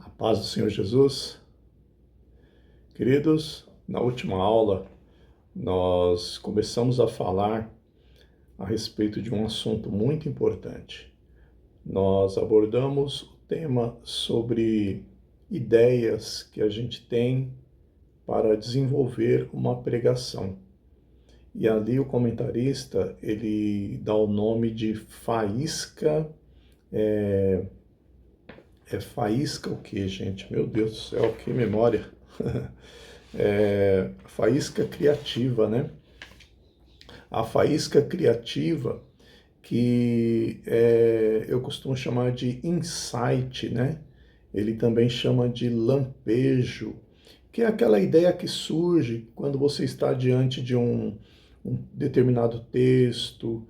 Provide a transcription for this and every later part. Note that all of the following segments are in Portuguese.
A paz do Senhor Jesus. Queridos, na última aula nós começamos a falar a respeito de um assunto muito importante. Nós abordamos o tema sobre ideias que a gente tem para desenvolver uma pregação. E ali o comentarista, ele dá o nome de faísca. É faísca o quê, gente? Meu Deus do céu, que memória! Faísca criativa, né? A faísca criativa que eu costumo chamar de insight, né? Ele também chama de lampejo, que é aquela ideia que surge quando você está diante de um determinado texto,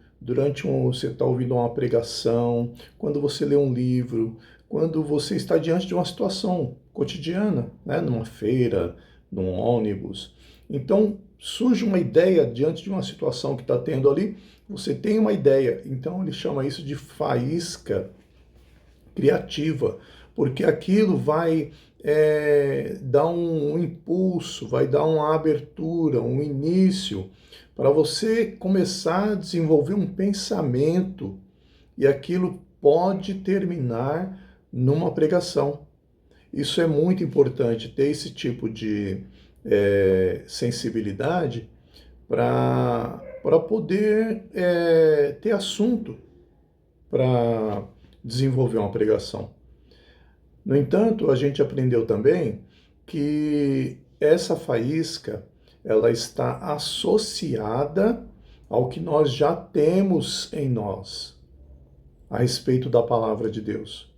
você está ouvindo uma pregação, quando você lê um livro, quando você está diante de uma situação cotidiana, né? Numa feira, num ônibus. Então, surge uma ideia diante de uma situação que está tendo ali, você tem uma ideia. Então, ele chama isso de faísca criativa, porque aquilo vai dar um impulso, vai dar uma abertura, um início, para você começar a desenvolver um pensamento, e aquilo pode terminar numa pregação. Isso é muito importante, ter esse tipo de sensibilidade para poder ter assunto para desenvolver uma pregação. No entanto, a gente aprendeu também que essa faísca ela está associada ao que nós já temos em nós a respeito da palavra de Deus.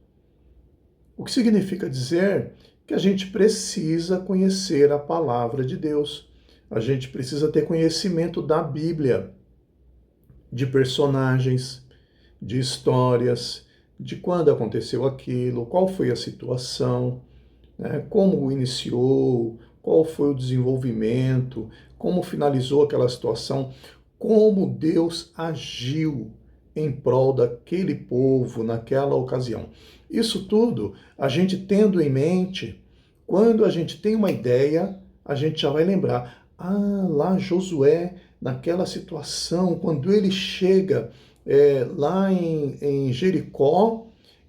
O que significa dizer que a gente precisa conhecer a palavra de Deus. A gente precisa ter conhecimento da Bíblia, de personagens, de histórias, de quando aconteceu aquilo, qual foi a situação, né, como iniciou, qual foi o desenvolvimento, como finalizou aquela situação, como Deus agiu em prol daquele povo naquela ocasião. Isso tudo, a gente tendo em mente, quando a gente tem uma ideia, a gente já vai lembrar, lá Josué, naquela situação, quando ele chega lá em Jericó,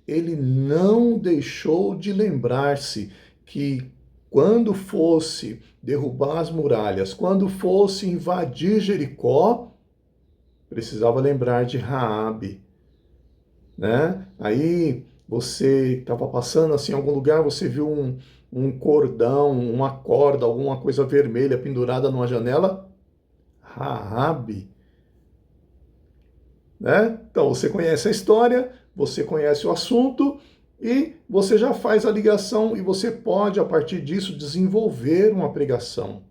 ele não deixou de lembrar-se que quando fosse derrubar as muralhas, quando fosse invadir Jericó, precisava lembrar de Raabe, né? Aí você estava passando assim em algum lugar, você viu um cordão, uma corda, alguma coisa vermelha pendurada numa janela, Raabe, né? Então você conhece a história, você conhece o assunto e você já faz a ligação e você pode, a partir disso, desenvolver uma pregação.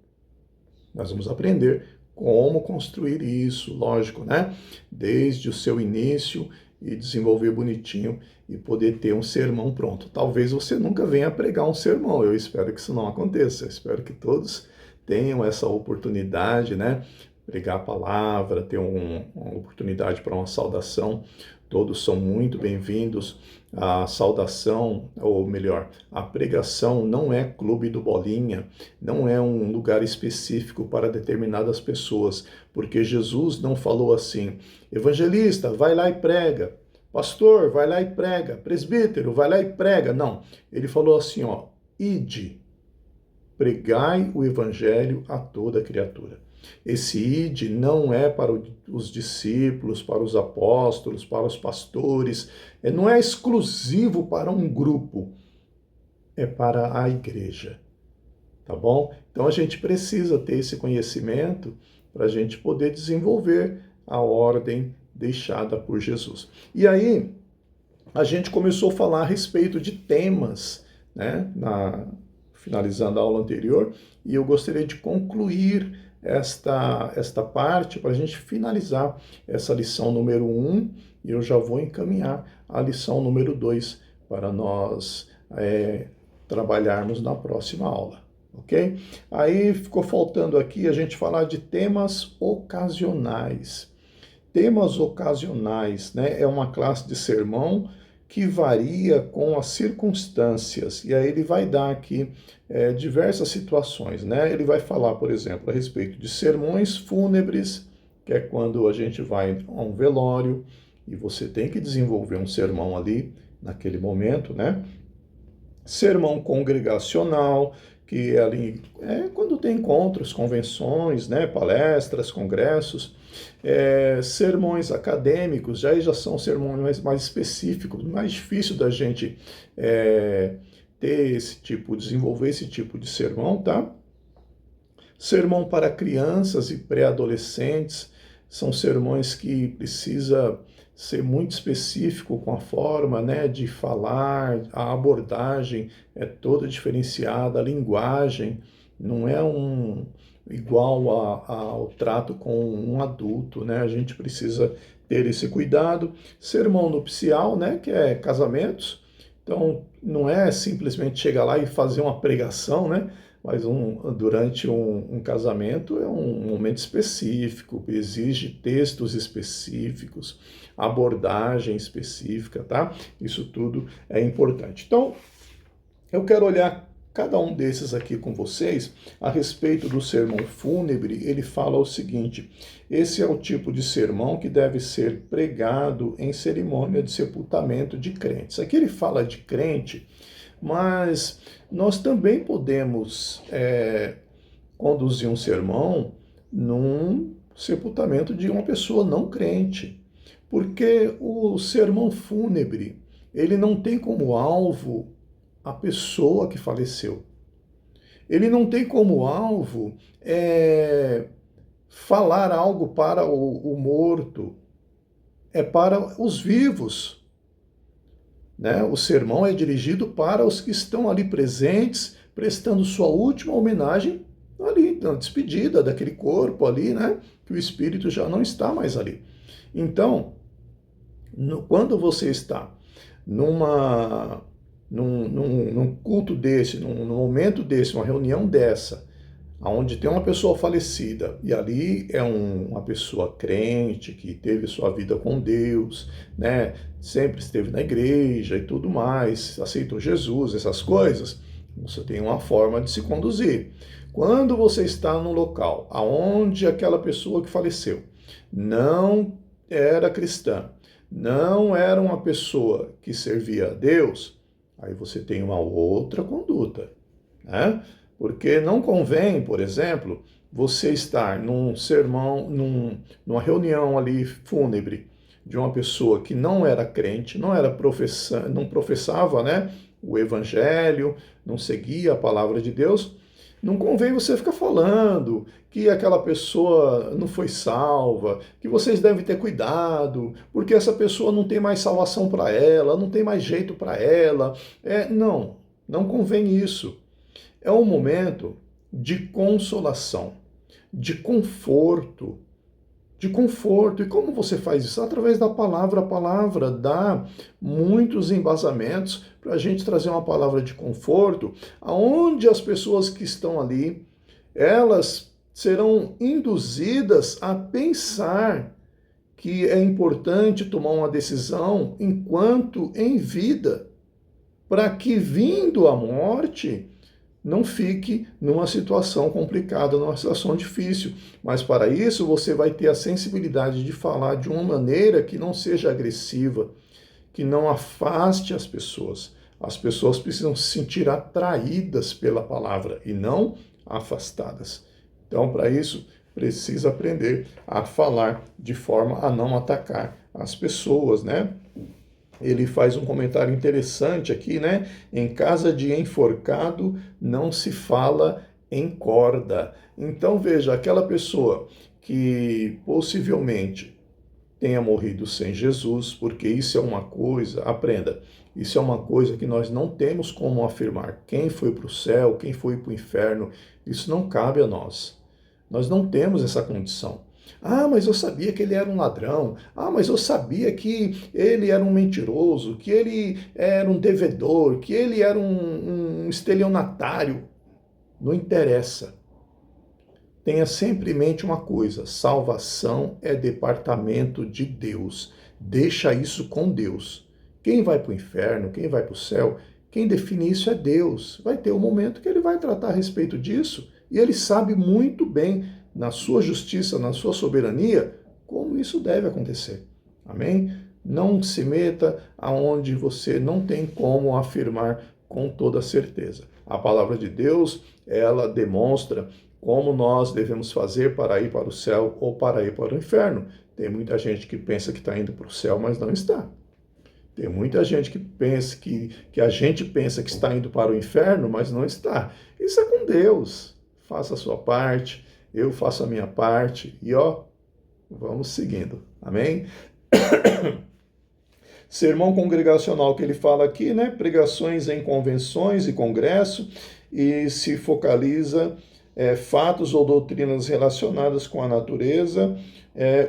Nós vamos aprender como construir isso, lógico, né? Desde o seu início e desenvolver bonitinho e poder ter um sermão pronto. Talvez você nunca venha pregar um sermão, eu espero que isso não aconteça, eu espero que todos tenham essa oportunidade, né? Pregar a palavra, ter uma oportunidade para uma saudação. Todos são muito bem-vindos. A saudação, ou melhor, a pregação não é clube do bolinha, não é um lugar específico para determinadas pessoas, porque Jesus não falou assim, evangelista, vai lá e prega, pastor, vai lá e prega, presbítero, vai lá e prega. Não, ele falou assim, ó, ide, pregai o evangelho a toda criatura. Esse ide não é para os discípulos, para os apóstolos, para os pastores, não é exclusivo para um grupo, é para a igreja, tá bom? Então a gente precisa ter esse conhecimento para a gente poder desenvolver a ordem deixada por Jesus. E aí a gente começou a falar a respeito de temas, né, finalizando a aula anterior, e eu gostaria de concluir esta parte para a gente finalizar essa lição número 1 e eu já vou encaminhar a lição número 2 para nós trabalharmos na próxima aula, ok? Aí ficou faltando aqui a gente falar de temas ocasionais. Temas ocasionais, né? É uma classe de sermão que varia com as circunstâncias. E aí ele vai dar aqui diversas situações, né? Ele vai falar, por exemplo, a respeito de sermões fúnebres, que é quando a gente vai a um velório e você tem que desenvolver um sermão ali, naquele momento, né? Sermão congregacional, que é ali quando tem encontros, convenções, né, palestras, congressos, sermões acadêmicos, já são sermões mais específicos, mais difícil da gente ter esse tipo, desenvolver esse tipo de sermão, tá? Sermão para crianças e pré-adolescentes, são sermões que precisa ser muito específico com a forma, né, de falar, a abordagem é toda diferenciada, a linguagem não é igual ao trato com um adulto, né? A gente precisa ter esse cuidado. Sermão nupcial, né, que é casamentos, então não é simplesmente chegar lá e fazer uma pregação, né? Mas durante um casamento é um momento específico, exige textos específicos, abordagem específica, tá? Isso tudo é importante. Então, eu quero olhar cada um desses aqui com vocês a respeito do sermão fúnebre. Ele fala o seguinte: esse é o tipo de sermão que deve ser pregado em cerimônia de sepultamento de crentes. Aqui ele fala de crente, mas nós também podemos conduzir um sermão num sepultamento de uma pessoa não crente, porque o sermão fúnebre, ele não tem como alvo a pessoa que faleceu. Ele não tem como alvo falar algo para o morto, é para os vivos. Né? O sermão é dirigido para os que estão ali presentes, prestando sua última homenagem ali, na despedida daquele corpo ali, né? Que o espírito já não está mais ali. Então, quando você está num culto desse, num momento desse, uma reunião dessa, onde tem uma pessoa falecida, e ali é uma pessoa crente, que teve sua vida com Deus, né? Sempre esteve na igreja e tudo mais, aceitou Jesus, essas coisas, você tem uma forma de se conduzir. Quando você está num local onde aquela pessoa que faleceu não era cristã, não era uma pessoa que servia a Deus, aí você tem uma outra conduta, né? Porque não convém, por exemplo, você estar num sermão, numa reunião ali fúnebre de uma pessoa que não era crente, não professava, né, o evangelho, não seguia a palavra de Deus. Não convém você ficar falando que aquela pessoa não foi salva, que vocês devem ter cuidado, porque essa pessoa não tem mais salvação para ela, não tem mais jeito para ela. Não convém isso. É um momento de consolação, de conforto, de conforto. E como você faz isso? Através da palavra. A palavra dá muitos embasamentos para a gente trazer uma palavra de conforto, aonde as pessoas que estão ali, elas serão induzidas a pensar que é importante tomar uma decisão enquanto em vida, para que vindo a morte não fique numa situação complicada, numa situação difícil. Mas para isso você vai ter a sensibilidade de falar de uma maneira que não seja agressiva, que não afaste as pessoas. As pessoas precisam se sentir atraídas pela palavra e não afastadas. Então, para isso, precisa aprender a falar de forma a não atacar as pessoas, né? Ele faz um comentário interessante aqui, né? Em casa de enforcado não se fala em corda. Então veja, aquela pessoa que possivelmente tenha morrido sem Jesus, porque isso é uma coisa, aprenda, isso é uma coisa que nós não temos como afirmar. Quem foi para o céu, quem foi para o inferno, isso não cabe a nós. Nós não temos essa condição. Ah, mas eu sabia que ele era um ladrão. Ah, mas eu sabia que ele era um mentiroso, que ele era um devedor, que ele era um estelionatário. Não interessa. Tenha sempre em mente uma coisa: salvação é departamento de Deus. Deixa isso com Deus. Quem vai para o inferno, quem vai para o céu, quem define isso é Deus. Vai ter um momento que ele vai tratar a respeito disso e ele sabe muito bem, na sua justiça, na sua soberania, como isso deve acontecer. Amém? Não se meta aonde você não tem como afirmar com toda certeza. A palavra de Deus, ela demonstra como nós devemos fazer para ir para o céu ou para ir para o inferno. Tem muita gente que pensa que está indo para o céu, mas não está. Tem muita gente que pensa que a gente pensa que está indo para o inferno, mas não está. Isso é com Deus. Faça a sua parte, eu faço a minha parte e vamos seguindo. Amém? Sermão congregacional que ele fala aqui, né? Pregações em convenções e congresso, e se focaliza fatos ou doutrinas relacionadas com a natureza,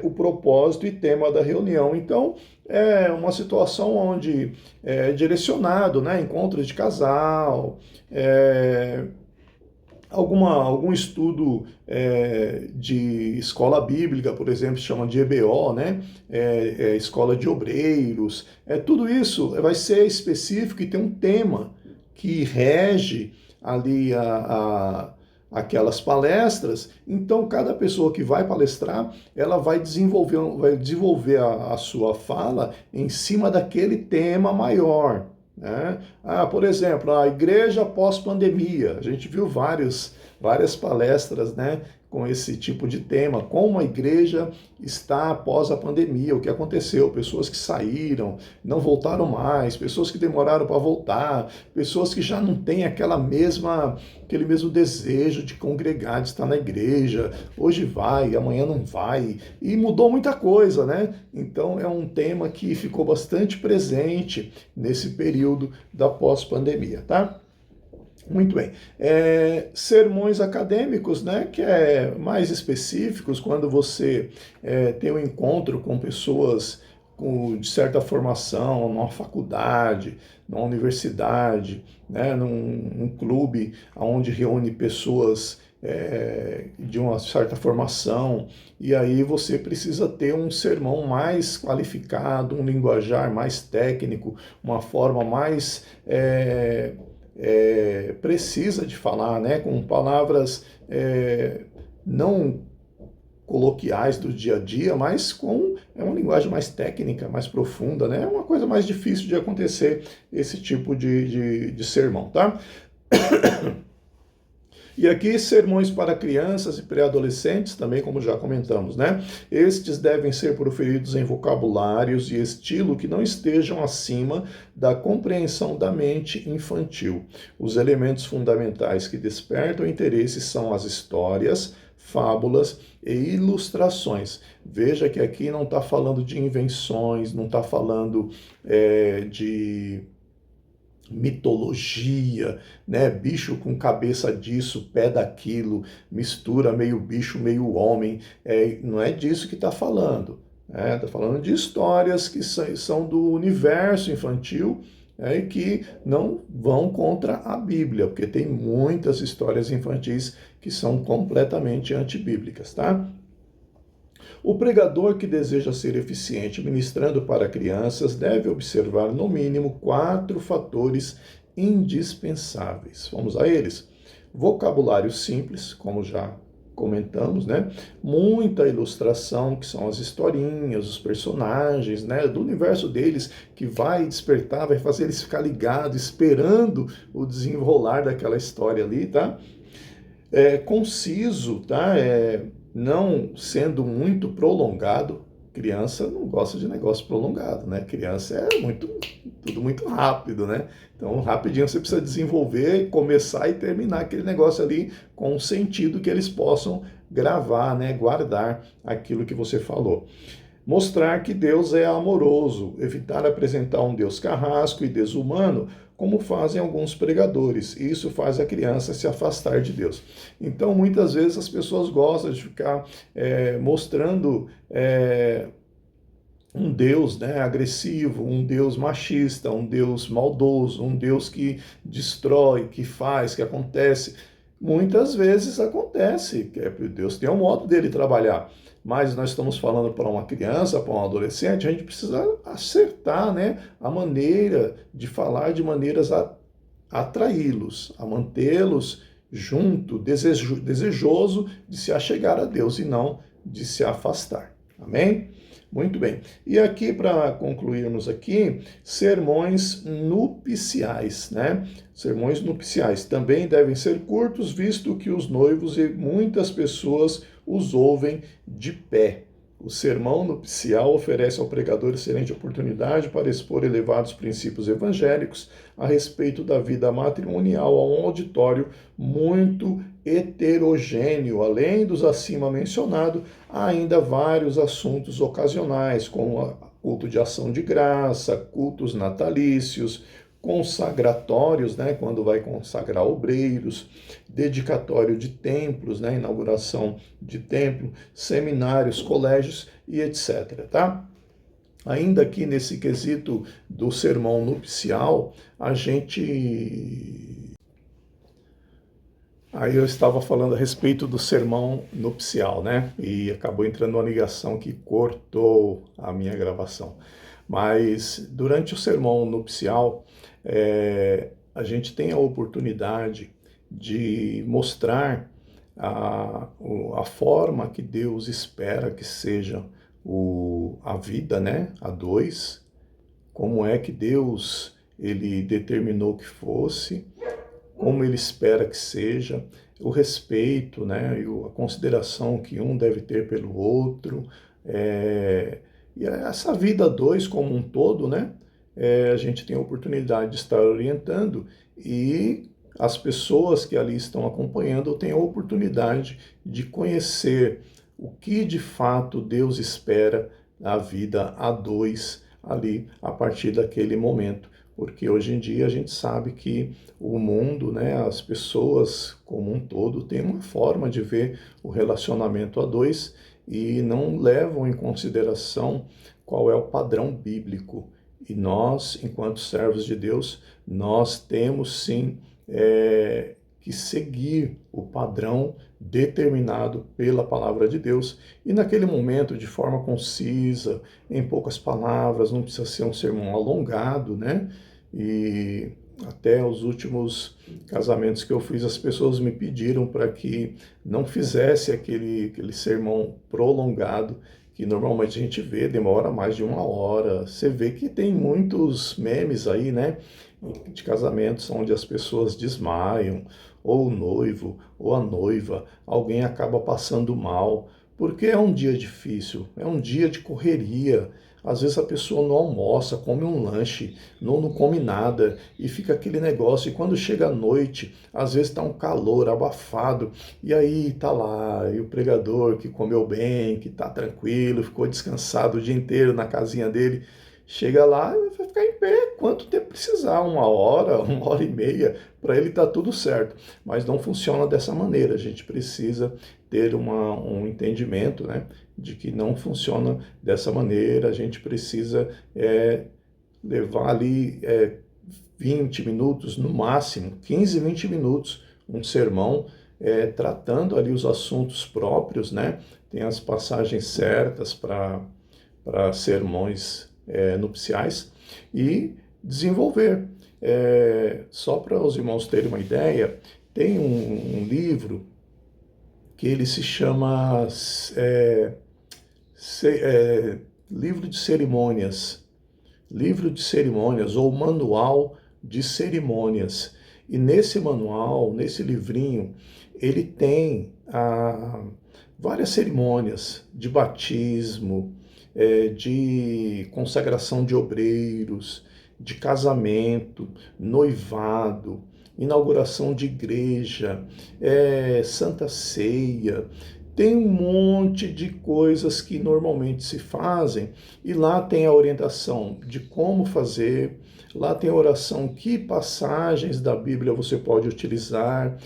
o propósito e tema da reunião. Então, é uma situação onde é direcionado, né? Encontros de casal, algum estudo de escola bíblica, por exemplo, se chama de EBO, né? Escola de obreiros, tudo isso vai ser específico e tem um tema que rege ali aquelas palestras. Então, cada pessoa que vai palestrar, ela vai desenvolver a sua fala em cima daquele tema maior. Né? Por exemplo, a igreja pós-pandemia. A gente viu várias palestras, né, com esse tipo de tema, como a igreja está após a pandemia, o que aconteceu, pessoas que saíram, não voltaram mais, pessoas que demoraram para voltar, pessoas que já não têm aquele mesmo desejo de congregar, de estar na igreja, hoje vai, amanhã não vai, e mudou muita coisa, né? Então é um tema que ficou bastante presente nesse período da pós-pandemia, tá? Muito bem. Sermões acadêmicos, né, que é mais específicos, quando você tem um encontro com pessoas de certa formação, numa faculdade, numa universidade, né, num clube onde reúne pessoas de uma certa formação, e aí você precisa ter um sermão mais qualificado, um linguajar mais técnico, uma forma mais precisa de falar, né, com palavras não coloquiais do dia a dia, mas com uma linguagem mais técnica, mais profunda, né? É uma coisa mais difícil de acontecer esse tipo de sermão, tá? E aqui, sermões para crianças e pré-adolescentes, também como já comentamos, né? Estes devem ser proferidos em vocabulários e estilo que não estejam acima da compreensão da mente infantil. Os elementos fundamentais que despertam interesse são as histórias, fábulas e ilustrações. Veja que aqui não está falando de invenções, não está falando de mitologia, né? Bicho com cabeça disso, pé daquilo, mistura meio bicho, meio homem. Não é disso que está falando. Está falando de histórias que são do universo infantil, e que não vão contra a Bíblia, porque tem muitas histórias infantis que são completamente antibíblicas, tá? O pregador que deseja ser eficiente ministrando para crianças deve observar no mínimo 4 fatores indispensáveis. Vamos a eles. Vocabulário simples, como já comentamos, né? Muita ilustração, que são as historinhas, os personagens, né? Do universo deles, que vai despertar, vai fazer eles ficar ligados, esperando o desenrolar daquela história ali, tá? Conciso, tá? Não sendo muito prolongado. Criança não gosta de negócio prolongado, né? Criança é tudo muito rápido, né? Então, rapidinho você precisa desenvolver, começar e terminar aquele negócio ali com um sentido que eles possam gravar, né? Guardar aquilo que você falou. Mostrar que Deus é amoroso, evitar apresentar um Deus carrasco e desumano, como fazem alguns pregadores. Isso faz a criança se afastar de Deus. Então, muitas vezes as pessoas gostam de ficar mostrando um Deus, né, agressivo, um Deus machista, um Deus maldoso, um Deus que destrói, que faz, que acontece. Muitas vezes acontece, Deus tem um modo dele trabalhar, mas nós estamos falando para uma criança, para um adolescente, a gente precisa acertar, né, a maneira de falar de maneiras a atraí-los, a mantê-los junto, desejoso de se achegar a Deus e não de se afastar. Amém? Muito bem. E aqui, para concluirmos aqui, sermões nupciais, né? Sermões nupciais também devem ser curtos, visto que os noivos e muitas pessoas os ouvem de pé. O sermão nupcial oferece ao pregador excelente oportunidade para expor elevados princípios evangélicos a respeito da vida matrimonial a um auditório muito heterogêneo. Além dos acima mencionados, há ainda vários assuntos ocasionais, como culto de ação de graça, cultos natalícios, consagratórios, né, quando vai consagrar obreiros, dedicatório de templos, né, inauguração de templo, seminários, colégios e etc, tá? Ainda aqui nesse quesito do sermão nupcial, Aí eu estava falando a respeito do sermão nupcial, né? E acabou entrando uma ligação que cortou a minha gravação. Mas durante o sermão nupcial, a gente tem a oportunidade de mostrar a forma que Deus espera que seja a vida, né? A dois, como é que Deus ele determinou que fosse, como ele espera que seja, o respeito, né, e a consideração que um deve ter pelo outro, e essa vida a dois como um todo, né, a gente tem a oportunidade de estar orientando e as pessoas que ali estão acompanhando têm a oportunidade de conhecer o que de fato Deus espera da vida a dois ali a partir daquele momento. Porque hoje em dia a gente sabe que o mundo, né, as pessoas como um todo, têm uma forma de ver o relacionamento a dois e não levam em consideração qual é o padrão bíblico. E nós, enquanto servos de Deus, nós temos sim que seguir o padrão determinado pela palavra de Deus e naquele momento de forma concisa, em poucas palavras, não precisa ser um sermão alongado, né? E até os últimos casamentos que eu fiz, as pessoas me pediram para que não fizesse aquele sermão prolongado, que normalmente a gente vê, demora mais de 1 hora. Você vê que tem muitos memes aí, né? De casamentos onde as pessoas desmaiam, ou o noivo, ou a noiva, alguém acaba passando mal, porque é um dia difícil, é um dia de correria. Às vezes a pessoa não almoça, come um lanche, não come nada, e fica aquele negócio. E quando chega a noite, às vezes está um calor abafado, e aí tá lá, e o pregador que comeu bem, que tá tranquilo, ficou descansado o dia inteiro na casinha dele, chega lá e vai ficar em pé quanto tempo precisar, 1 hora, 1 hora e meia, para ele tá tudo certo. Mas não funciona dessa maneira, a gente precisa ter um entendimento, né, de que não funciona dessa maneira, a gente precisa levar ali 20 minutos, no máximo, 15, 20 minutos, um sermão, tratando ali os assuntos próprios, né, tem as passagens certas para sermões nupciais e desenvolver. Só para os irmãos terem uma ideia, tem um livro que ele se chama Livro de Cerimônias, ou Manual de Cerimônias. E nesse manual, nesse livrinho, ele tem várias cerimônias de batismo, de consagração de obreiros, de casamento, noivado, inauguração de igreja, Santa Ceia. Tem um monte de coisas que normalmente se fazem e lá tem a orientação de como fazer, lá tem a oração, que passagens da Bíblia você pode utilizar,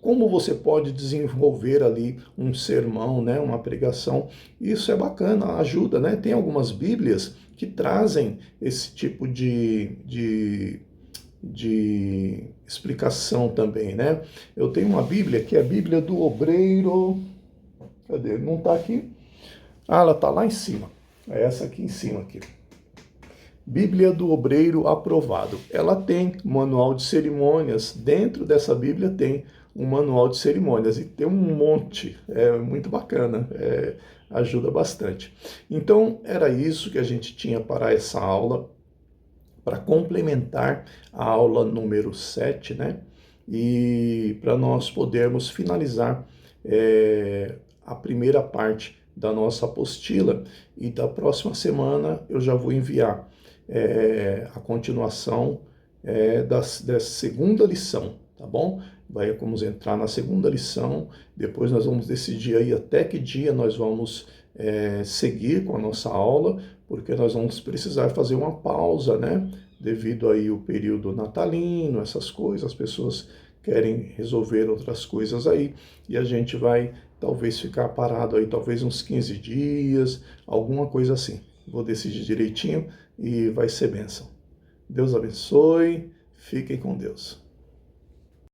como você pode desenvolver ali um sermão, né, uma pregação. Isso é bacana, ajuda, né? Tem algumas Bíblias que trazem esse tipo de explicação também, né? Eu tenho uma Bíblia que é a Bíblia do Obreiro. Cadê? Não está aqui, Ah, ela está lá em cima. É essa aqui em cima aqui. Bíblia do Obreiro Aprovado. Ela tem manual de cerimônias. Dentro dessa Bíblia tem um manual de cerimônias e tem um monte. É muito bacana. Ajuda bastante. Então, era isso que a gente tinha para essa aula, para complementar a aula número 7, né? E para nós podermos finalizar a primeira parte da nossa apostila, e da próxima semana eu já vou enviar a continuação da segunda lição, tá bom? Vamos entrar na segunda lição, depois nós vamos decidir aí até que dia nós vamos seguir com a nossa aula, porque nós vamos precisar fazer uma pausa, né? Devido aí o período natalino, essas coisas, as pessoas querem resolver outras coisas aí, e a gente vai talvez ficar parado aí, talvez uns 15 dias, alguma coisa assim. Vou decidir direitinho e vai ser bênção. Deus abençoe, fiquem com Deus.